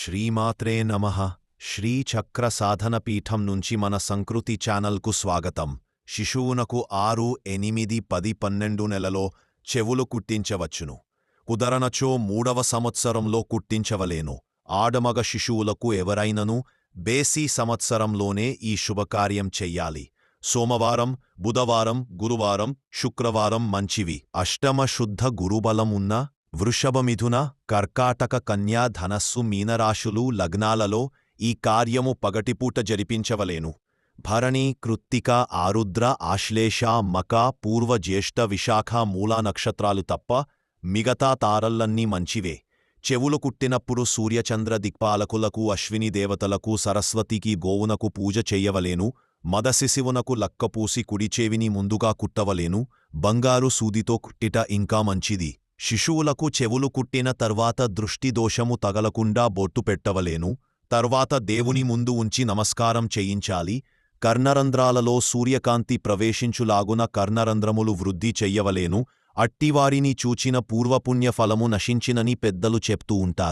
శ్రీమాత్రే నమః. శ్రీ చక్ర సాధన పీఠం నుంచి మన సంకృతి ఛానల్కు స్వాగతం. శిశువునకు 6, 8, 10, 12 నెలలో చెవులు కుట్టించవచ్చును. కుదరనచో 3వ సంవత్సరంలో కుట్టించవలేను. ఆడమగ శిశువులకు ఎవరైనను బేసి సంవత్సరంలోనే ఈ శుభకార్యం చెయ్యాలి. సోమవారం, బుధవారం, గురువారం, శుక్రవారం మంచివి. అష్టమ శుద్ధ గురుబలం ఉన్న వృషభమిథున, కర్కాటక, కన్యా, ధనస్సు, మీనరాశులు లగ్నాలలో ఈ కార్యము పగటిపూట జరిపించవలేను. భరణి, కృత్తిక, ఆరుద్ర, ఆశ్లేష, మక, పూర్వ, జ్యేష్ఠ, విశాఖ, మూలా నక్షత్రాలు తప్ప మిగతా తారల్లన్నీ మంచివే. చెవులు కుట్టినప్పుడు సూర్యచంద్ర దిక్పాలకులకు, అశ్విని దేవతలకు, సరస్వతికి, గోవునకు పూజ చెయ్యవలేను. మదశిశువునకు లక్కపూసి కుడిచేవిని ముందుగా కుట్టవలేను. బంగారు సూదితో కుట్టిట ఇంకా మంచిది. శిశువులకు చెవులు కుట్టిన తర్వాత దృష్టిదోషము తగలకుండా బొట్టు పెట్టవలేను. తర్వాత దేవుని ముందు ఉంచి నమస్కారం చేయించాలి. కర్ణరంధ్రాలలో సూర్యకాంతి ప్రవేశించులాగున కర్ణరంధ్రములు వృద్ధి చెయ్యవలేను. అట్టివారిని చూచిన పూర్వపుణ్య ఫలము నశించినని పెద్దలు చెప్తూ ఉంటారు.